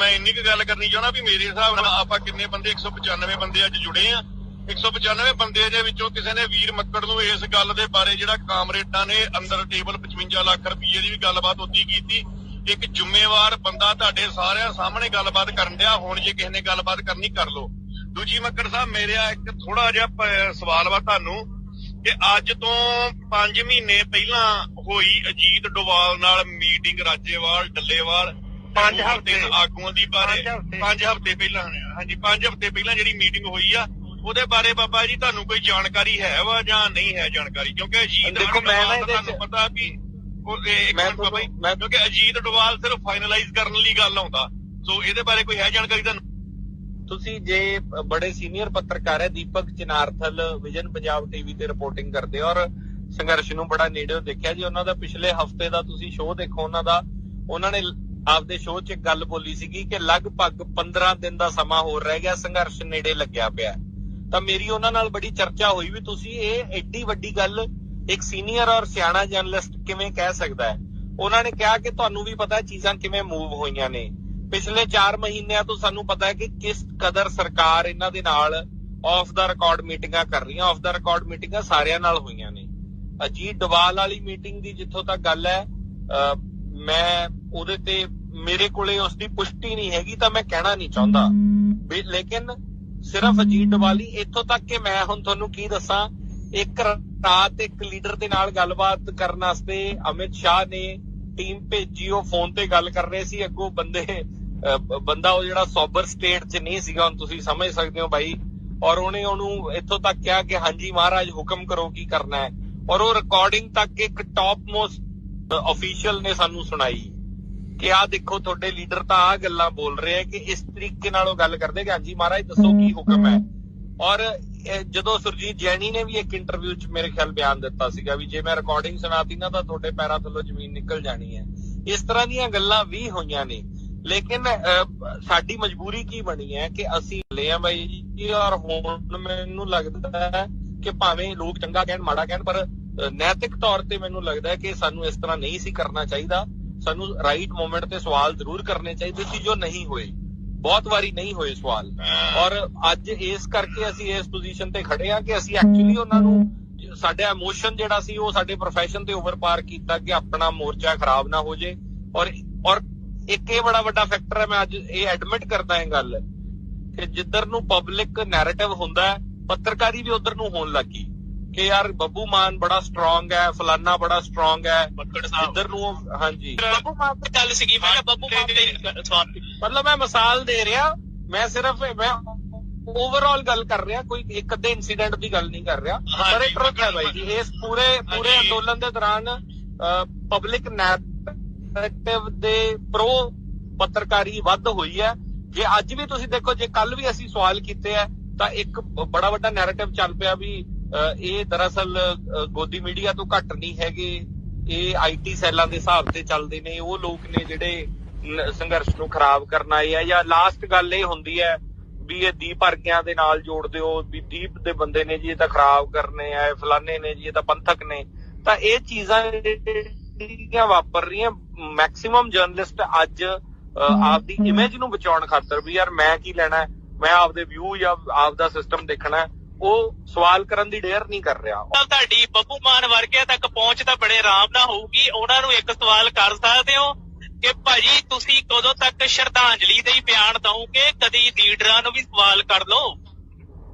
मैं इन्नी क गल करनी चाहना भी मेरे हिसाब नाल आपां किन्ने बंदे 195 बंदे अज जुड़े आ 195 बंदे दे विचों किसी ने वीर मक्कड़ नूं इस गल दे बारे जिहड़ा कामरेडां ने अंदर टेबल 55 लाख रुपये दी भी गलबात उदी कीती। एक जिम्मेवार बंदा तुहाडे सारिਆਂ सामने गलबात करन दिया। हुण जे किसी ने गलबात करनी कर लो। दूजी मक्कड़ साहब मेरा एक थोड़ा जिहा सवाल वा तुहानूं कि अज तो 5 महीने पहला होई अजीत डोवाल नाल मीटिंग राजेवाल डल्लेवाल 5 हफ्ते आगूआं दी बारे 5 हफ्ते पहला हाँ जी 5 हफ्ते पहला जिहड़ी मीटिंग होई आ ਉਹਦੇ ਬਾਰੇ ਬਾਬਾ ਜੀ ਤੁਹਾਨੂੰ ਕੋਈ ਜਾਣਕਾਰੀ ਹੈ ਵਾ ਜਾਂ ਨਹੀਂ ਹੈ ਜਾਣਕਾਰੀ? ਕਿਉਂਕਿ ਅਜੀਤ ਦੇਖੋ ਮੈਂ ਨਾ ਤੁਹਾਨੂੰ ਪਤਾ ਵੀ ਕਿਉਂਕਿ ਅਜੀਤ ਡੋਵਾਲ ਸਿਰਫ ਫਾਈਨਲਾਈਜ਼ ਕਰਨ ਲਈ ਗੱਲ ਆਉਂਦਾ। ਸੋ ਇਹਦੇ ਬਾਰੇ ਕੋਈ ਹੈ ਜਾਣਕਾਰੀ ਤੁਹਾਨੂੰ? ਤੁਸੀਂ ਜੇ ਬੜੇ ਸੀਨੀਅਰ ਪੱਤਰਕਾਰ ਹੈ ਦੀਪਕ ਚਨਾਰਥਲ ਵਿਜ਼ਨ ਪੰਜਾਬ ਟੀਵੀ ਤੇ ਰਿਪੋਰਟਿੰਗ ਕਰਦੇ ਔਰ ਸੰਘਰਸ਼ ਨੂੰ ਬੜਾ ਨੇੜਿਓਂ ਦੇਖਿਆ ਜੀ। ਉਹਨਾਂ ਦਾ ਪਿਛਲੇ ਹਫਤੇ ਦਾ ਤੁਸੀਂ ਸ਼ੋਅ ਦੇਖੋ ਉਹਨਾਂ ਨੇ ਆਪਦੇ ਸ਼ੋਅ 'ਚ ਇੱਕ ਗੱਲ ਬੋਲੀ ਸੀਗੀ ਕਿ ਲਗਭਗ 15 ਦਿਨ ਦਾ ਸਮਾਂ ਹੋਰ ਰਹਿ ਗਿਆ, ਸੰਘਰਸ਼ ਨੇੜੇ ਲੱਗਿਆ ਪਿਆ। ਤਾਂ ਮੇਰੀ ਉਹਨਾਂ ਨਾਲ ਬੜੀ ਚਰਚਾ ਹੋਈ ਵੀ ਤੁਸੀਂ ਇਹ ਐਡੀ ਵੱਡੀ ਗੱਲ ਇੱਕ ਸੀਨੀਅਰ ਔਰ ਸਿਆਣਾ ਜਰਨਲਿਸਟ ਕਿਵੇਂ ਕਹਿ ਸਕਦਾ ਹੈ। ਉਹਨਾਂ ਨੇ ਕਿਹਾ ਕਿ ਤੁਹਾਨੂੰ ਵੀ ਪਤਾ ਚੀਜ਼ਾਂ ਕਿਵੇਂ ਮੂਵ ਹੋਈਆਂ ਨੇ। ਪਿਛਲੇ 4 ਮਹੀਨਿਆਂ ਤੋਂ ਸਾਨੂੰ ਪਤਾ ਹੈ ਕਿ ਕਿਸ ਕਦਰ ਸਰਕਾਰ ਇਹਨਾਂ ਦੇ ਨਾਲ ਆਫ ਦਾ ਰਿਕਾਰਡ ਮੀਟਿੰਗਾਂ ਕਰ ਰਹੀਆਂ। ਆਫ ਦਾ ਰਿਕਾਰਡ ਮੀਟਿੰਗਾਂ ਸਾਰਿਆਂ ਨਾਲ ਹੋਈਆਂ ਨੇ। ਅਜੀਤ ਡੋਵਾਲ ਵਾਲੀ ਮੀਟਿੰਗ ਦੀ ਜਿੱਥੋਂ ਤੱਕ ਗੱਲ ਹੈ ਮੈਂ ਉਹਦੇ ਤੇ ਮੇਰੇ ਕੋਲੇ ਉਸਦੀ ਪੁਸ਼ਟੀ ਨਹੀਂ ਹੈਗੀ ਤਾਂ ਮੈਂ ਕਹਿਣਾ ਨਹੀਂ ਚਾਹੁੰਦਾ ਵੀ, ਲੇਕਿਨ ਸਿਰਫ ਅਜੀਤ ਡੋਵਾਲੀ ਇੱਥੋਂ ਤੱਕ ਕਿ ਮੈਂ ਹੁਣ ਤੁਹਾਨੂੰ ਕੀ ਦੱਸਾਂ। ਇੱਕ ਰਾਤ ਇੱਕ ਲੀਡਰ ਦੇ ਨਾਲ ਗੱਲਬਾਤ ਕਰਨ ਵਾਸਤੇ ਅਮਿਤ ਸ਼ਾਹ ਨੇ ਟੀਮ ਭੇਜੀ, ਉਹ ਫੋਨ ਤੇ ਗੱਲ ਕਰ ਰਹੇ ਸੀ। ਅੱਗੋਂ ਬੰਦਾ ਉਹ ਜਿਹੜਾ ਸੋਬਰ ਸਟੇਟ 'ਚ ਨਹੀਂ ਸੀਗਾ, ਹੁਣ ਤੁਸੀਂ ਸਮਝ ਸਕਦੇ ਹੋ ਬਾਈ। ਔਰ ਉਹਨੇ ਉਹਨੂੰ ਇੱਥੋਂ ਤੱਕ ਕਿਹਾ ਕਿ ਹਾਂਜੀ ਮਹਾਰਾਜ ਹੁਕਮ ਕਰੋ ਕੀ ਕਰਨਾ ਹੈ। ਔਰ ਉਹ ਰਿਕਾਰਡਿੰਗ ਤੱਕ ਇੱਕ ਟੌਪ ਮੋਸਟ ਅਫੀਸ਼ੀਅਲ ਨੇ ਸਾਨੂੰ ਸੁਣਾਈ ਕਿ ਆਹ ਦੇਖੋ ਤੁਹਾਡੇ ਲੀਡਰ ਤਾਂ ਆਹ ਗੱਲਾਂ ਬੋਲ ਰਹੇ ਆ ਕਿ ਇਸ ਤਰੀਕੇ ਨਾਲ ਉਹ ਗੱਲ ਕਰਦੇ ਕਿ ਹਾਂਜੀ ਮਹਾਰਾਜ ਦੱਸੋ ਕੀ ਹੁਕਮ ਹੈ। ਔਰ ਜਦੋਂ ਸੁਰਜੀਤ ਜੈਨੀ ਨੇ ਵੀ ਇੱਕ ਇੰਟਰਵਿਊ 'ਚ ਮੇਰੇ ਖਿਆਲ ਬਿਆਨ ਦਿੱਤਾ ਸੀਗਾ ਵੀ ਜੇ ਮੈਂ ਰਿਕਾਰਡਿੰਗ ਸੁਣਾਤੀ ਨਾ ਤਾਂ ਤੁਹਾਡੇ ਪੈਰਾਂ ਥੱਲੋਂ ਜ਼ਮੀਨ ਨਿਕਲ ਜਾਣੀ ਹੈ। ਇਸ ਤਰ੍ਹਾਂ ਦੀਆਂ ਗੱਲਾਂ ਵੀ ਹੋਈਆਂ ਨੇ। ਲੇਕਿਨ ਸਾਡੀ ਮਜਬੂਰੀ ਕੀ ਬਣੀ ਹੈ ਕਿ ਅਸੀਂ ਲੈ ਆ ਬਾਈ ਜੀ। ਔਰ ਹੁਣ ਮੈਨੂੰ ਲੱਗਦਾ ਹੈ ਕਿ ਭਾਵੇਂ ਲੋਕ ਚੰਗਾ ਕਹਿਣ ਮਾੜਾ ਕਹਿਣ ਪਰ ਨੈਤਿਕ ਤੌਰ ਤੇ ਮੈਨੂੰ ਲੱਗਦਾ ਹੈ ਕਿ ਸਾਨੂੰ ਇਸ ਤਰ੍ਹਾਂ ਨਹੀਂ ਸੀ ਕਰਨਾ ਚਾਹੀਦਾ। ਸਾਨੂੰ ਰਾਈਟ ਮੋਮੈਂਟ ਤੇ ਸਵਾਲ ਜ਼ਰੂਰ ਕਰਨੇ ਚਾਹੀਦੇ ਸੀ ਜੋ ਨਹੀਂ ਹੋਏ। ਬਹੁਤ ਵਾਰੀ ਨਹੀਂ ਹੋਏ ਸਵਾਲ। ਔਰ ਅੱਜ ਇਸ ਕਰਕੇ ਅਸੀਂ ਇਸ ਪੋਜੀਸ਼ਨ ਤੇ ਖੜੇ ਆ ਕਿ ਅਸੀਂ ਐਕਚੁਅਲੀ ਉਹਨਾਂ ਨੂੰ ਸਾਡਾ ਇਮੋਸ਼ਨ ਜਿਹੜਾ ਸੀ ਉਹ ਸਾਡੇ ਪ੍ਰੋਫੈਸ਼ਨ ਤੇ ਓਵਰ ਪਾਰ ਕੀਤਾ ਕਿ ਆਪਣਾ ਮੋਰਚਾ ਖਰਾਬ ਨਾ ਹੋ ਜੇ। ਔਰ ਇੱਕ ਇਹ ਬੜਾ ਵੱਡਾ ਫੈਕਟਰ ਹੈ, ਮੈਂ ਅੱਜ ਇਹ ਐਡਮਿਟ ਕਰਦਾ ਇਹ ਗੱਲ ਕਿ ਜਿੱਧਰ ਨੂੰ ਪਬਲਿਕ ਨੈਰੇਟਿਵ ਹੁੰਦਾ ਹੈ ਪੱਤਰਕਾਰੀ ਵੀ ਉਧਰ ਨੂੰ ਹੋਣ ਲੱਗੀ ਕਿ ਯਾਰ ਬੱਬੂ ਮਾਨ ਬੜਾ ਸਟਰੋਂਗ ਹੈ, ਫਲਾਨਾ ਬੜਾ ਸਟਰੋਂਗ ਹੈ। ਇੱਧਰ ਨੂੰ ਹਾਂਜੀ ਬੱਬੂ ਮਾਨ ਦੀ ਗੱਲ ਸੀਗੀ। ਮੈਂ ਕਿਹਾ ਬੱਬੂ ਮਾਨ ਦੇ ਸਵਾਲ ਮਤਲਬ ਮੈਂ ਮਿਸਾਲ ਦੇ ਰਿਹਾ, ਮੈਂ ਸਿਰਫ ਓਵਰਆਲ ਗੱਲ ਕਰ ਰਿਹਾ, ਕੋਈ ਇੱਕ ਅੱਧੇ ਇੰਸੀਡੈਂਟ ਦੀ ਗੱਲ ਨਹੀਂ ਕਰ ਰਿਹਾ। ਪਰ ਇਹ ਟਰੁੱਥ ਹੈ ਬਾਈ ਜੀ। ਇਸ ਪੂਰੇ ਅੰਦੋਲਨ ਦੇ ਦੌਰਾਨ ਪਬਲਿਕ ਨੈਰੇਟਿਵ ਦੇ ਪ੍ਰੋ ਪੱਤਰਕਾਰੀ ਵੱਧ ਹੋਈ ਹੈ। ਜੇ ਅੱਜ ਵੀ ਤੁਸੀਂ ਦੇਖੋ, ਜੇ ਕੱਲ ਵੀ ਅਸੀਂ ਸਵਾਲ ਕੀਤੇ ਆ ਤਾਂ ਇੱਕ ਬੜਾ ਵੱਡਾ ਨੈਰੇਟਿਵ ਚੱਲ ਪਿਆ ਵੀ ਇਹ ਦਰਅਸਲ ਗੋਦੀ ਮੀਡੀਆ ਤੋਂ ਘੱਟ ਨਹੀਂ ਹੈਗੇ, ਇਹ IT ਸੈੱਲਾਂ ਦੇ ਹਿਸਾਬ ਤੇ ਚੱਲਦੇ ਨੇ, ਉਹ ਲੋਕ ਨੇ ਜਿਹੜੇ ਸੰਘਰਸ਼ ਨੂੰ ਖਰਾਬ ਕਰਨ ਆਏ ਆ। ਜਾਂ ਲਾਸਟ ਗੱਲ ਇਹ ਹੁੰਦੀ ਹੈ ਵੀ ਇਹ ਦੀਪ ਹਰਕਿਆਂ ਦੇ ਨਾਲ ਜੋੜ ਦਿਓ ਵੀ ਦੀਪ ਦੇ ਬੰਦੇ ਨੇ ਜੀ ਇਹ ਤਾਂ ਖਰਾਬ ਕਰਨੇ ਆ, ਫਲਾਨੇ ਨੇ ਜੀ ਇਹ ਤਾਂ ਪੰਥਕ ਨੇ। ਤਾਂ ਇਹ ਚੀਜ਼ਾਂ ਜਿਹੜੀਆਂ ਵਾਪਰ ਰਹੀਆਂ, ਮੈਕਸਿਮਮ ਜਰਨਲਿਸਟ ਅੱਜ ਆਪਦੀ ਇਮੇਜ ਨੂੰ ਬਚਾਉਣ ਖਾਤਰ ਵੀ ਯਾਰ ਮੈਂ ਕੀ ਲੈਣਾ, ਮੈਂ ਆਪਦੇ ਵਿਊ ਜਾਂ ਆਪਦਾ ਸਿਸਟਮ ਦੇਖਣਾ, ਉਹ ਸਵਾਲ ਕਰਨ ਦੀ ਡੇਅਰ ਨਹੀਂ ਕਰ ਰਿਹਾ। ਤੁਹਾਡੀ ਬੱਬੂ ਮਾਨ ਵਰਗਿਆਂ ਤੱਕ ਪਹੁੰਚ ਤਾਂ ਬੜੇ ਆਰਾਮ ਨਾਲ ਹੋਊਗੀ। ਉਹਨਾਂ ਨੂੰ ਇੱਕ ਸਵਾਲ ਕਰ ਸਕਦੇ ਹੋ ਕਿ ਭਾਜੀ ਤੁਸੀਂ ਕਦੋਂ ਤੱਕ ਸ਼ਰਧਾਂਜਲੀ ਦੇ ਹੀ ਬਿਆਨ ਦਓਗੇ? ਕਦੀ ਲੀਡਰਾਂ ਨੂੰ ਵੀ ਸਵਾਲ ਕਰ ਲਓ।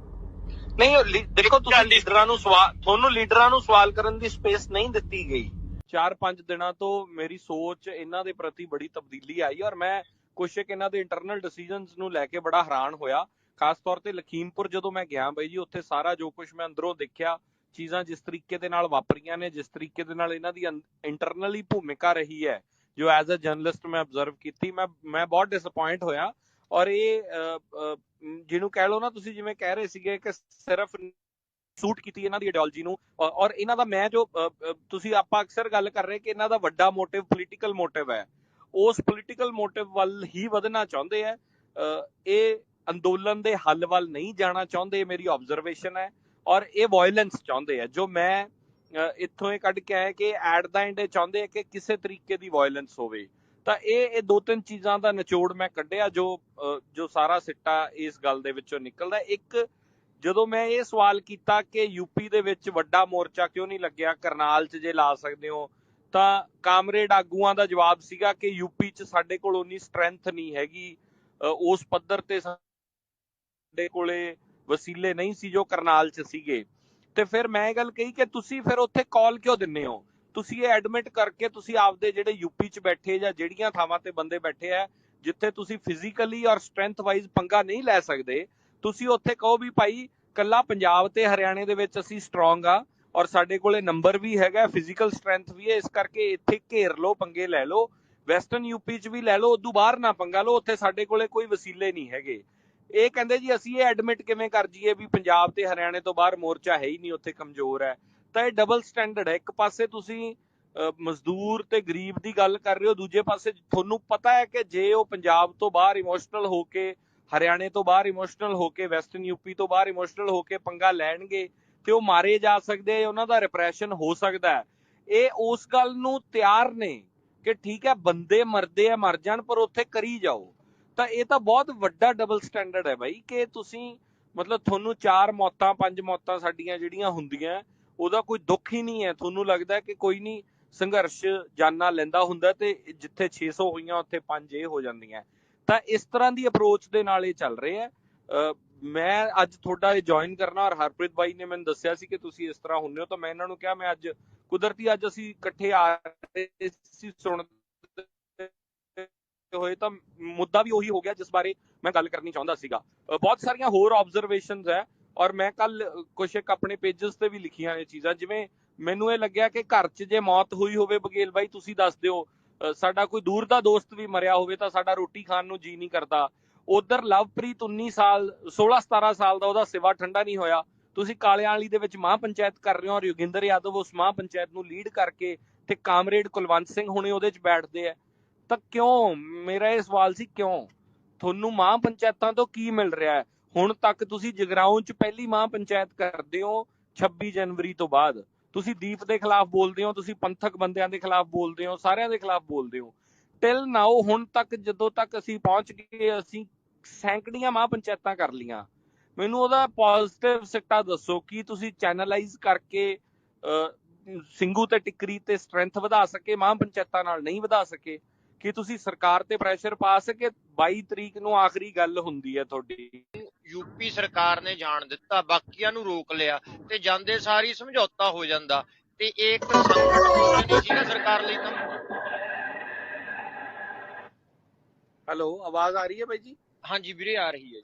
ਨਹੀਂ ਦੇਖੋ, ਤੁਸੀਂ ਤੁਹਾਨੂੰ ਲੀਡਰਾਂ ਨੂੰ ਸਵਾਲ ਕਰਨ ਦੀ ਸਪੇਸ ਨਹੀਂ ਦਿੱਤੀ ਗਈ। 4-5 ਦਿਨਾਂ ਤੋਂ ਮੇਰੀ ਸੋਚ ਇਹਨਾਂ ਦੇ ਪ੍ਰਤੀ ਬੜੀ ਤਬਦੀਲੀ ਆਈ ਔਰ ਮੈਂ ਕੁਛ ਇਹਨਾਂ ਦੇ ਇੰਟਰਨਲ ਡਿਸੀਜਨਸ ਨੂੰ ਲੈ ਕੇ ਬੜਾ ਹੈਰਾਨ ਹੋਇਆ। ਖਾਸ ਤੌਰ ਤੇ ਲਖੀਮਪੁਰ ਜਦੋਂ ਮੈਂ ਗਿਆ ਬਾਈ ਜੀ, ਉੱਥੇ ਸਾਰਾ ਜੋ ਕੁਛ ਮੈਂ ਅੰਦਰੋਂ ਦੇਖਿਆ, ਚੀਜ਼ਾਂ ਜਿਸ ਤਰੀਕੇ ਦੇ ਨਾਲ ਵਾਪਰੀਆਂ ਨੇ, ਜਿਸ ਤਰੀਕੇ ਦੇ ਨਾਲ ਇਹਨਾਂ ਦੀ ਇੰਟਰਨਲੀ ਭੂਮਿਕਾ ਰਹੀ ਹੈ, ਜੋ ਐਜ਼ ਅ ਜਰਨਲਿਸਟ ਮੈਂ ਅਬਜ਼ਰਵ ਕੀਤੀ, ਮੈਂ ਬਹੁਤ ਡਿਸਅਪੁਆਇੰਟ ਹੋਇਆ। ਔਰ ਇਹ ਜਿਹਨੂੰ ਕਹਿ ਲਓ ਨਾ, ਤੁਸੀਂ ਜਿਵੇਂ ਕਹਿ ਰਹੇ ਸੀਗੇ ਕਿ ਸਿਰਫ ਸੂਟ ਕੀਤੀ ਇਹਨਾਂ ਦੀ ਆਈਡੀਓਲੋਜੀ ਨੂੰ। ਔਰ ਇਹਨਾਂ ਦਾ ਮੈਂ ਜੋ ਤੁਸੀਂ ਆਪਾਂ ਅਕਸਰ ਗੱਲ ਕਰ ਰਹੇ ਕਿ ਇਹਨਾਂ ਦਾ ਵੱਡਾ ਮੋਟਿਵ ਪੋਲੀਟੀਕਲ ਮੋਟਿਵ ਹੈ, ਉਸ ਪੋਲੀਟੀਕਲ ਮੋਟਿਵ ਵੱਲ ਹੀ ਵਧਣਾ ਚਾਹੁੰਦੇ ਹੈ। ਇਹ ਅੰਦੋਲਨ ਦੇ ਹੱਲ ਵੱਲ ਨਹੀਂ ਜਾਣਾ ਚਾਹੁੰਦੇ, ਮੇਰੀ ਆਬਜ਼ਰਵੇਸ਼ਨ ਹੈ। ਔਰ ਇਹ ਵਾਇਲੈਂਸ ਚਾਹੁੰਦੇ ਆ, ਜੋ ਮੈਂ ਇੱਥੋਂ ਇਹ ਕੱਢ ਕੇ ਆਇਆ ਕਿ ਐਟ ਦਾ ਐਂਡ ਇਹ ਚਾਹੁੰਦੇ ਆ ਕਿ ਕਿਸੇ ਤਰੀਕੇ ਦੀ ਵਾਇਲੈਂਸ ਹੋਵੇ। ਤਾਂ ਇਹ ਦੋ ਤਿੰਨ ਚੀਜ਼ਾਂ ਦਾ ਨਿਚੋੜ ਮੈਂ ਕੱਢਿਆ ਜੋ ਸਾਰਾ ਸਿੱਟਾ ਇਸ ਗੱਲ ਦੇ ਵਿੱਚੋਂ ਨਿਕਲਦਾ। ਇੱਕ, ਜਦੋਂ ਮੈਂ ਇਹ ਸਵਾਲ ਕੀਤਾ ਕਿ ਯੂਪੀ ਦੇ ਵਿੱਚ ਵੱਡਾ ਮੋਰਚਾ ਕਿਉਂ ਨਹੀਂ ਲੱਗਿਆ, ਕਰਨਾਲ 'ਚ ਜੇ ਲਾ ਸਕਦੇ ਹੋ, ਤਾਂ ਕਾਮਰੇਡ ਆਗੂਆਂ ਦਾ ਜਵਾਬ ਸੀਗਾ ਕਿ ਯੂਪੀ 'ਚ ਸਾਡੇ ਕੋਲ ਉਨੀ ਸਟਰੈਂਥ ਨਹੀਂ ਹੈਗੀ, ਉਸ ਪੱਧਰ ਤੇ ਸਾਡੇ ਕੋਲੇ ਵਸੀਲੇ ਨਹੀਂ ਸੀ ਜੋ ਕਰਨਾਲ 'ਚ ਸੀਗੇ। ਤੇ ਫਿਰ ਮੈਂ ਇਹ ਗੱਲ ਕਹੀ ਕਿ ਤੁਸੀਂ ਫਿਰ ਉੱਥੇ ਕਾਲ ਕਿਉਂ ਦਿੰਦੇ ਹੋ? ਤੁਸੀਂ ਇਹ ਐਡਮਿਟ ਕਰਕੇ ਤੁਸੀਂ ਆਪਦੇ ਜਿਹੜੇ ਯੂਪੀ 'ਚ ਬੈਠੇ ਜਾਂ ਜਿਹੜੀਆਂ ਥਾਵਾਂ ਤੇ ਬੰਦੇ ਬੈਠੇ ਆ ਜਿੱਥੇ ਤੁਸੀਂ ਫਿਜ਼ੀਕਲੀ ਔਰ ਸਟਰੈਂਥ ਵਾਈਜ਼ ਪੰਗਾ ਨਹੀਂ ਲੈ ਸਕਦੇ, ਤੁਸੀਂ ਉੱਥੇ ਕਹੋ ਵੀ ਭਾਈ ਕੱਲਾ ਪੰਜਾਬ ਤੇ ਹਰਿਆਣੇ ਦੇ ਵਿੱਚ ਅਸੀਂ ਸਟਰੋਂਗ ਆ ਔਰ ਸਾਡੇ ਕੋਲੇ ਨੰਬਰ ਵੀ ਹੈਗਾ, ਫਿਜ਼ੀਕਲ ਸਟਰੈਂਥ ਵੀ ਹੈ, ਇਸ ਕਰਕੇ ਇੱਥੇ ਘੇਰ ਲਓ, ਪੰਗੇ ਲੈ ਲਓ, ਵੈਸਟਰਨ ਯੂਪੀ 'ਚ ਵੀ ਲੈ ਲਓ, ਉਦੋਂ ਬਾਹਰ ਨਾ ਪੰਗਾ ਲਓ, ਉੱਥੇ ਸਾਡੇ ਕੋਲੇ ਕੋਈ ਵਸੀਲੇ ਨਹੀਂ ਹੈਗੇ। ਇਹ ਕਹਿੰਦੇ ਜੀ ਅਸੀਂ ਇਹ ਐਡਮਿਟ ਕਿਵੇਂ ਕਰ ਜੀਏ ਵੀ ਪੰਜਾਬ ਤੇ ਹਰਿਆਣੇ ਤੋਂ ਬਾਹਰ ਮੋਰਚਾ ਹੈ ਹੀ ਨਹੀਂ, ਉੱਥੇ ਕਮਜ਼ੋਰ ਹੈ। ਤਾਂ ਇਹ ਡਬਲ ਸਟੈਂਡਰਡ ਹੈ। ਇੱਕ ਪਾਸੇ ਤੁਸੀਂ ਮਜ਼ਦੂਰ ਤੇ ਗਰੀਬ ਦੀ ਗੱਲ ਕਰ ਰਹੇ ਹੋ, ਦੂਜੇ ਪਾਸੇ ਤੁਹਾਨੂੰ ਪਤਾ ਹੈ ਕਿ ਜੇ ਉਹ ਪੰਜਾਬ ਤੋਂ ਬਾਹਰ ਇਮੋਸ਼ਨਲ ਹੋ ਕੇ, ਹਰਿਆਣੇ ਤੋਂ ਬਾਹਰ ਇਮੋਸ਼ਨਲ ਹੋ ਕੇ, ਵੈਸਟਰਨ ਯੂਪੀ ਤੋਂ ਬਾਹਰ ਇਮੋਸ਼ਨਲ ਹੋ ਕੇ ਪੰਗਾ ਲੈਣਗੇ ਤੇ ਉਹ ਮਾਰੇ ਜਾ ਸਕਦੇ, ਉਹਨਾਂ ਦਾ ਰਿਪਰੈਸ਼ਨ ਹੋ ਸਕਦਾ ਹੈ। ਇਹ ਉਸ ਗੱਲ ਨੂੰ ਤਿਆਰ ਨੇ ਕਿ ਠੀਕ ਹੈ ਬੰਦੇ ਮਰਦੇ ਆ, ਮਰ ਜਾਣ, ਪਰ ਉੱਥੇ ਕਰੀ ਜਾਓ। ਤਾਂ ਇਹ ਤਾਂ ਬਹੁਤ ਵੱਡਾ ਡਬਲ ਸਟੈਂਡਰਡ ਹੈ ਬਾਈ, ਕਿ ਤੁਸੀਂ ਮਤਲਬ ਤੁਹਾਨੂੰ 4 ਮੌਤਾਂ 5 ਮੌਤਾਂ ਸਾਡੀਆਂ ਜਿਹੜੀਆਂ ਹੁੰਦੀਆਂ ਉਹਦਾ ਕੋਈ ਦੁੱਖ ਹੀ ਨਹੀਂ ਹੈ। ਤੁਹਾਨੂੰ ਲੱਗਦਾ ਕਿ ਕੋਈ ਨਹੀਂ, ਸੰਘਰਸ਼ ਜਾਨਾਂ ਲੈਂਦਾ ਹੁੰਦਾ ਤੇ ਜਿੱਥੇ 600 ਹੋਈਆਂ ਉੱਥੇ 5 ਇਹ ਹੋ ਜਾਂਦੀਆਂ। ਤਾਂ ਇਸ ਤਰ੍ਹਾਂ ਦੀ ਅਪਰੋਚ ਦੇ ਨਾਲ ਇਹ ਚੱਲ ਰਹੇ ਆ। ਮੈਂ ਅੱਜ ਤੁਹਾਡਾ ਇਹ ਜੁਆਇਨ ਕਰਨਾ, ਔਰ ਹਰਪ੍ਰੀਤ ਬਾਈ ਨੇ ਮੈਨੂੰ ਦੱਸਿਆ ਸੀ ਕਿ ਤੁਸੀਂ ਇਸ ਤਰ੍ਹਾਂ ਹੁੰਦੇ ਹੋ, ਤਾਂ ਮੈਂ ਇਹਨਾਂ ਨੂੰ ਕਿਹਾ ਮੈਂ ਅੱਜ ਕੁਦਰਤੀ ਅੱਜ ਅਸੀਂ ਇਕੱਠੇ ਆ ਰਹੇ ਸੀ ਸੁਣਦੇ ਹੋਏ, ਤਾਂ ਮੁੱਦਾ ਵੀ ਉਹੀ ਹੋ ਗਿਆ ਜਿਸ ਬਾਰੇ ਮੈਂ ਗੱਲ ਕਰਨੀ ਚਾਹੁੰਦਾ ਸੀਗਾ। ਬਹੁਤ ਸਾਰੀਆਂ ਹੋਰ ਆਬਜ਼ਰਵੇਸ਼ਨਸ ਹੈ ਔਰ ਮੈਂ ਕੱਲ ਕੁਛ ਇੱਕ ਆਪਣੇ ਪੇਜਸ ਤੇ ਵੀ ਲਿਖੀਆਂ ਇਹ ਚੀਜ਼ਾਂ। ਜਿਵੇਂ ਮੈਨੂੰ ਇਹ ਲੱਗਿਆ ਕਿ ਘਰ 'ਚ ਜੇ ਮੌਤ ਹੋਈ ਹੋਵੇ, ਬਗੇਲ ਬਾਈ ਤੁਸੀਂ ਦੱਸ ਦਿਓ, ਸਾਡਾ ਕੋਈ ਦੂਰ ਦਾ ਦੋਸਤ ਵੀ ਮਰਿਆ ਹੋਵੇ ਤਾਂ ਸਾਡਾ ਰੋਟੀ ਖਾਣ ਨੂੰ ਜੀ ਨਹੀਂ ਕਰਦਾ। ਉਧਰ ਲਵਪ੍ਰੀਤ 19 ਸਾਲ 16-17 ਸਾਲ ਦਾ, ਉਹਦਾ ਸਿਵਾ ਠੰਡਾ ਨਹੀਂ ਹੋਇਆ। ਤੁਸੀਂ ਕਾਲਿਆਂ ਵਾਲੀ ਦੇ ਵਿੱਚ ਮਹਾਂ ਪੰਚਾਇਤ ਕਰ ਰਹੇ ਹੋ ਔਰ ਯੋਗਿੰਦਰ ਯਾਦਵ ਉਸ ਮਹਾਂ ਪੰਚਾਇਤ ਨੂੰ ਲੀਡ ਕਰਕੇ ਤੇ ਕਾਮਰੇਡ ਕੁਲਵੰਤ ਸਿੰਘ ਹੁਣੇ ਉਹਦੇ 'ਚ ਬੈਠਦੇ ਆ। ਤਾਂ ਕਿਉਂ, ਮੇਰਾ ਇਹ ਸਵਾਲ ਸੀ, ਕਿਉਂ ਤੁਹਾਨੂੰ ਮਹਾਂ ਪੰਚਾਇਤਾਂ ਤੋਂ ਕੀ ਮਿਲ ਰਿਹਾ ਹੈ? ਹੁਣ ਤੱਕ ਤੁਸੀਂ ਜਗਰਾਉਂ 'ਚ ਪਹਿਲੀ ਮਹਾਂ ਪੰਚਾਇਤ ਕਰਦੇ ਹੋ 26 ਜਨਵਰੀ ਤੋਂ ਬਾਅਦ। ਤੁਸੀਂ ਦੀਪ ਦੇ ਖਿਲਾਫ ਬੋਲਦੇ ਹੋ, ਤੁਸੀਂ ਪੰਥਕ ਬੰਦਿਆਂ ਦੇ ਖਿਲਾਫ ਬੋਲਦੇ ਹੋ, ਸਾਰਿਆਂ ਦੇ ਖਿਲਾਫ ਬੋਲਦੇ ਹੋ। ਟਿਲ ਨਾਓ ਹੁਣ ਤੱਕ ਜਦੋਂ ਤੱਕ ਅਸੀਂ ਪਹੁੰਚ ਗਏ, ਅਸੀਂ ਸੈਂਕੜੀਆਂ ਮਹਾਂ ਪੰਚਾਇਤਾਂ ਕਰ ਲੀਆਂ। ਮੈਨੂੰ ਉਹਦਾ ਪੋਜ਼ਿਟਿਵ ਸਿੱਟਾ ਦੱਸੋ। ਕੀ ਤੁਸੀਂ ਚੈਨਲਾਈਜ਼ ਕਰਕੇ ਸਿੰਘੂ ਤੇ ਟਿੱਕਰੀ ਤੇ ਸਟਰੈਂਥ ਵਧਾ ਸਕੇ, ਮਹਾਂ ਪੰਚਾਇਤਾਂ ਨਾਲ ਨਹੀਂ ਵਧਾ ਸਕੇ? ਕਿ ਤੁਸੀਂ ਸਰਕਾਰ ਤੇ ਪ੍ਰੈਸ਼ਰ ਪਾ ਸਕੇ? 22 ਤਰੀਕ ਨੂੰ ਆਖਰੀ ਗੱਲ ਹੁੰਦੀ ਹੈ ਤੁਹਾਡੀ। ਯੂਪੀ ਸਰਕਾਰ ਨੇ ਜਾਣ ਦਿੱਤਾ, ਬਾਕੀਆਂ ਨੂੰ ਰੋਕ ਲਿਆ ਤੇ ਜਾਂਦੇ ਸਾਰੀ ਸਮਝੌਤਾ ਹੋ ਜਾਂਦਾ, ਤੇ ਇਹ ਇੱਕ ਸੰਕਟ ਨਹੀਂ ਸੀਗਾ ਸਰਕਾਰ ਲਈ। ਤਾਂ ਹੈਲੋ, ਆਵਾਜ਼ ਆ ਰਹੀ ਹੈ ਬਾਈ ਜੀ? ਹਾਂਜੀ ਵੀਰੇ, ਆ ਰਹੀ ਹੈ।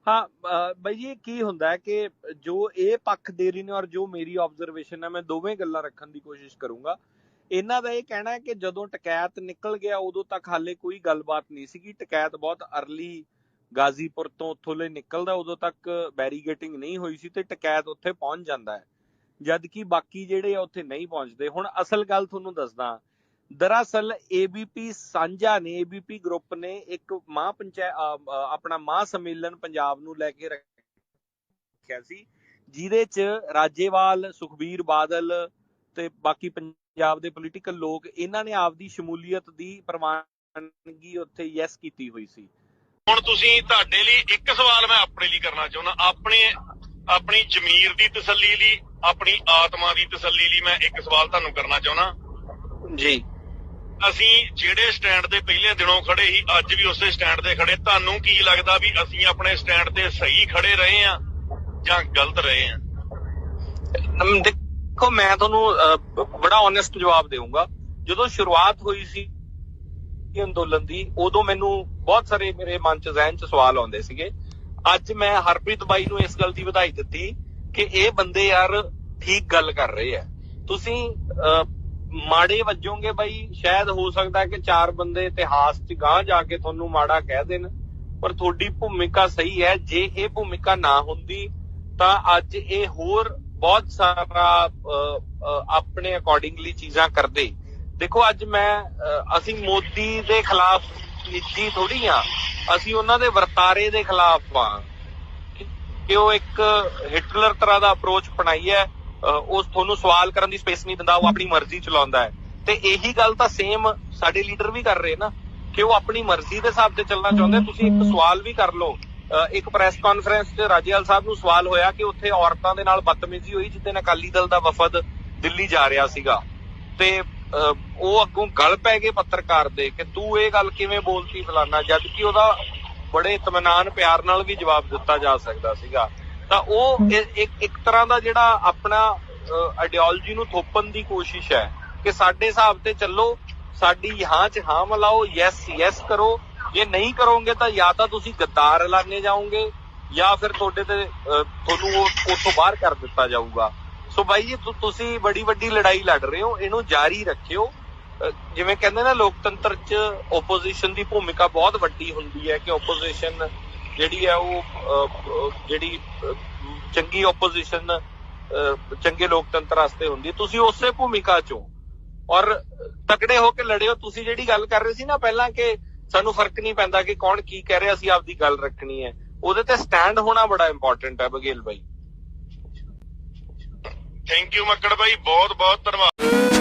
ਹਾਂ ਬਾਈ ਜੀ, ਕੀ ਹੁੰਦਾ ਹੈ ਕਿ ਜੋ ਇਹ ਪੱਖ ਦੇ ਰਹੀ ਨੇ ਔਰ ਜੋ ਮੇਰੀ ਆਬਜ਼ਰਵੇਸ਼ਨ ਹੈ, ਮੈਂ ਦੋਵੇਂ ਗੱਲਾਂ ਰੱਖਣ ਦੀ ਕੋਸ਼ਿਸ਼ ਕਰੂੰਗਾ। ਇਹਨਾਂ ਦਾ ਇਹ ਕਹਿਣਾ ਹੈ ਕਿ ਜਦੋਂ ਟਕੈਤ ਨਿਕਲ ਗਿਆ ਉਦੋਂ ਤੱਕ ਹਾਲੇ ਕੋਈ ਗੱਲਬਾਤ ਨਹੀਂ ਸੀਗੀ। ਟਕੈਤ ਬਹੁਤ ਅਰਲੀ ਗਾਜ਼ੀਪੁਰ ਤੋਂ ਉੱਥੋਂ ਲਈ ਨਿਕਲਦਾ, ਉਦੋਂ ਤੱਕ ਬੈਰੀਗੇਟਿੰਗ ਨਹੀਂ ਹੋਈ ਸੀ ਤੇ ਟਕੈਤ ਉੱਥੇ ਪਹੁੰਚ ਜਾਂਦਾ ਹੈ, ਜਦ ਕਿ ਬਾਕੀ ਜਿਹੜੇ ਆ ਉੱਥੇ ਨਹੀਂ ਪਹੁੰਚਦੇ। ਹੁਣ ਅਸਲ ਗੱਲ ਤੁਹਾਨੂੰ ਦੱਸਦਾ, ਦਰਅਸਲ ABP ਸਾਂਝਾ ਨੇ, ABP ਗਰੁੱਪ ਨੇ ਇੱਕ ਮਹਾਂ ਪੰਚਾਇਤ ਆਪਣਾ ਮਹਾਂ ਸੰਮੇਲਨ ਪੰਜਾਬ ਨੂੰ ਲੈ ਕੇ ਰੱਖਿਆ ਸੀ, ਜਿਹਦੇ 'ਚ ਰਾਜੇਵਾਲ, ਸੁਖਬੀਰ ਬਾਦਲ ਤੇ ਬਾਕੀ ਪੰਜਾਬ ਦੇ ਪੋਲੀਟੀਕਲ ਲੋਕ, ਇਹਨਾਂ ਨੇ ਆਪਦੀ ਸ਼ਮੂਲੀਅਤ ਦੀ ਪ੍ਰਵਾਨਗੀ ਉੱਥੇ ਯੈਸ ਕੀਤੀ ਹੋਈ ਸੀ। ਹੁਣ ਤੁਸੀਂ, ਤੁਹਾਡੇ ਲਈ ਇੱਕ ਸਵਾਲ ਮੈਂ ਆਪਣੇ ਲਈ ਕਰਨਾ ਚਾਹੁੰਦਾ, ਆਪਣੀ ਜ਼ਮੀਰ ਦੀ ਤਸੱਲੀ ਲਈ, ਆਪਣੀ ਆਤਮਾ ਦੀ ਤਸੱਲੀ ਲਈ ਮੈਂ ਇੱਕ ਸਵਾਲ ਤੁਹਾਨੂੰ ਕਰਨਾ ਚਾਹੁੰਦਾ ਜੀ। ਅਸੀਂ ਜਿਹੜੇ ਸਟੈਂਡ ਦੇ ਪਹਿਲੇ ਦਿਨੋਂ ਖੜੇ ਸੀ, ਅੱਜ ਵੀ ਉਸੇ ਸਟੈਂਡ ਤੇ ਖੜੇ। ਤੁਹਾਨੂੰ ਕੀ ਲੱਗਦਾ ਵੀ ਅਸੀਂ ਆਪਣੇ ਸਟੈਂਡ ਤੇ ਸਹੀ ਖੜੇ ਰਹੇ ਆ ਜਾਂ ਗਲਤ ਰਹੇ ਆ? ਦੇਖੋ, ਮੈਂ ਤੁਹਾਨੂੰ ਬੜਾ ਓਨੈਸਟ ਜਵਾਬ ਦੇਵਾਂਗਾ। ਜਦੋਂ ਸ਼ੁਰੂਆਤ ਹੋਈ ਸੀ ਅੰਦੋਲਨ ਦੀ, ਉਦੋਂ ਮੈਨੂੰ ਬਹੁਤ ਸਾਰੇ ਮੇਰੇ ਮਨ 'ਚ, ਜ਼ਹਿਨ 'ਚ ਸਵਾਲ ਆਉਂਦੇ ਸੀਗੇ। ਅੱਜ ਮੈਂ ਹਰਪ੍ਰੀਤ ਬਾਈ ਨੂੰ ਇਸ ਗੱਲ ਦੀ ਵਧਾਈ ਦਿੱਤੀ ਕਿ ਇਹ ਬੰਦੇ ਯਾਰ ਠੀਕ ਗੱਲ ਕਰ ਰਹੇ ਆ। ਤੁਸੀਂ ਮਾੜੇ ਵੱਜੋਗੇ ਬਾਈ, ਸ਼ਾਇਦ ਹੋ ਸਕਦਾ ਕਿ 4 ਬੰਦੇ ਇਤਿਹਾਸ 'ਚ ਗਾਂਹ ਜਾ ਕੇ ਤੁਹਾਨੂੰ ਮਾੜਾ ਕਹਿ ਦੇਣ, ਪਰ ਤੁਹਾਡੀ ਭੂਮਿਕਾ ਸਹੀ ਹੈ। ਜੇ ਇਹ ਭੂਮਿਕਾ ਨਾ ਹੁੰਦੀ ਤਾਂ ਅੱਜ ਇਹ ਹੋਰ ਬਹੁਤ ਸਾਰਾ ਆਪਣੇ ਅਕੋਰਡਿੰਗਲੀ ਚੀਜ਼ਾਂ ਕਰਦੇ। ਦੇਖੋ, ਅੱਜ ਅਸੀਂ ਮੋਦੀ ਦੇ ਖਿਲਾਫ ਨਿੱਜੀ ਥੋੜੀ ਆ, ਅਸੀਂ ਉਹਨਾਂ ਦੇ ਵਰਤਾਰੇ ਦੇ ਖਿਲਾਫ ਆ ਕਿ ਉਹ ਇੱਕ ਹਿਟਲਰ ਤਰ੍ਹਾਂ ਦਾ ਅਪਰੋਚ ਅਪਣਾਈ ਹੈ। ਉਸ ਤੁਹਾਨੂੰ ਸਵਾਲ ਕਰਨ ਦੀ ਸਪੇਸ ਨਹੀਂ ਦਿੰਦਾ, ਉਹ ਆਪਣੀ ਮਰਜ਼ੀ ਚਲਾਉਂਦਾ ਹੈ। ਤੇ ਇਹੀ ਗੱਲ ਤਾਂ ਸੇਮ ਸਾਡੇ ਲੀਡਰ ਵੀ ਕਰ ਰਹੇ ਨਾ ਕਿ ਉਹ ਆਪਣੀ ਮਰਜ਼ੀ ਦੇ ਹਿਸਾਬ ਤੇ ਚੱਲਣਾ ਚਾਹੁੰਦੇ। ਤੁਸੀਂ ਇੱਕ ਸਵਾਲ ਵੀ ਕਰ ਲਓ, ਇੱਕ ਪ੍ਰੈਸ ਕਾਨਫਰੰਸ 'ਚ ਰਾਜੇਵਾਲ ਸਾਹਿਬ ਨੂੰ ਸਵਾਲ ਹੋਇਆ ਕਿ ਉੱਥੇ ਔਰਤਾਂ ਦੇ ਨਾਲ ਬਦਤਮੀਜ਼ੀ ਹੋਈ ਜਿੱਦਣ ਅਕਾਲੀ ਦਲ ਦਾ ਵਫਦ ਦਿੱਲੀ ਜਾ ਰਿਹਾ ਸੀਗਾ, ਤੇ ਉਹ ਅੱਗੋਂ ਗਲ ਪੈ ਗਏ ਪੱਤਰਕਾਰ ਦੇ ਕਿ ਤੂੰ ਇਹ ਗੱਲ ਕਿਵੇਂ ਬੋਲਤੀ ਫਲਾਨਾ, ਜਦ ਕਿ ਉਹਦਾ ਬੜੇ ਇਤਮਾਨਾਨ ਪਿਆਰ ਨਾਲ ਵੀ ਜਵਾਬ ਦਿੱਤਾ ਜਾ ਸਕਦਾ ਸੀਗਾ। ਤਾਂ ਉਹ ਇੱਕ ਤਰ੍ਹਾਂ ਦਾ ਜਿਹੜਾ ਆਪਣਾ ਆਈਡੀਓਲੋਜੀ ਨੂੰ ਥੋਪਣ ਦੀ ਕੋਸ਼ਿਸ਼ ਹੈ ਕਿ ਸਾਡੇ ਹਿਸਾਬ ਤੇ ਚੱਲੋ, ਸਾਡੀ ਹਾਂ 'ਚ ਹਾਂ ਮਿਲਾਓ, ਯੈਸ ਕਰੋ, ਜੇ ਨਹੀਂ ਕਰੋਗੇ ਤਾਂ ਜਾਂ ਤਾਂ ਤੁਸੀਂ ਗੱਦਾਰ ਐਲਾਨੇ ਜਾਓਗੇ ਜਾਂ ਫਿਰ ਤੁਹਾਡੇ ਤੇ ਤੁਹਾਨੂੰ ਉੱਥੋਂ ਬਾਹਰ ਕਰ ਦਿੱਤਾ ਜਾਊਗਾ। ਸੋ ਬਾਈ ਜੀ ਤੁਸੀਂ ਬੜੀ ਵੱਡੀ ਲੜਾਈ ਲੜ ਰਹੇ ਹੋ, ਇਹਨੂੰ ਜਾਰੀ ਰੱਖਿਓ। ਜਿਵੇਂ ਕਹਿੰਦੇ ਨਾ ਲੋਕਤੰਤਰ 'ਚ ਓਪੋਜੀਸ਼ਨ ਦੀ ਭੂਮਿਕਾ ਬਹੁਤ ਵੱਡੀ ਹੁੰਦੀ ਹੈ ਕਿ ਓਪੋਜੀਸ਼ਨ ਜਿਹੜੀ ਹੈ ਉਹ ਜਿਹੜੀ ਚੰਗੀ ਓਪੋਜੀਸ਼ਨ ਚੰਗੇ ਲੋਕਤੰਤਰ ਵਾਸਤੇ ਹੁੰਦੀ ਹੈ। ਤੁਸੀਂ ਉਸੇ ਭੂਮਿਕਾ 'ਚੋਂ ਔਰ ਤਕੜੇ ਹੋ ਕੇ ਲੜਿਓ। ਤੁਸੀਂ ਜਿਹੜੀ ਗੱਲ ਕਰ ਰਹੇ ਸੀ ਨਾ ਪਹਿਲਾਂ ਕਿ ਸਾਨੂੰ ਫਰਕ ਨਹੀਂ ਪੈਂਦਾ ਕਿ ਕੌਣ ਕੀ ਕਹਿ ਰਿਹਾ, ਅਸੀਂ ਆਪਦੀ ਗੱਲ ਰੱਖਣੀ ਹੈ, ਉਹਦੇ ਤੇ ਸਟੈਂਡ ਹੋਣਾ ਬੜਾ ਇੰਪੋਰਟੈਂਟ ਹੈ ਬਘੇਲ ਬਾਈ। ਥੈਂਕ ਯੂ ਮੱਕੜ ਬਾਈ, ਬਹੁਤ ਬਹੁਤ ਧੰਨਵਾਦ।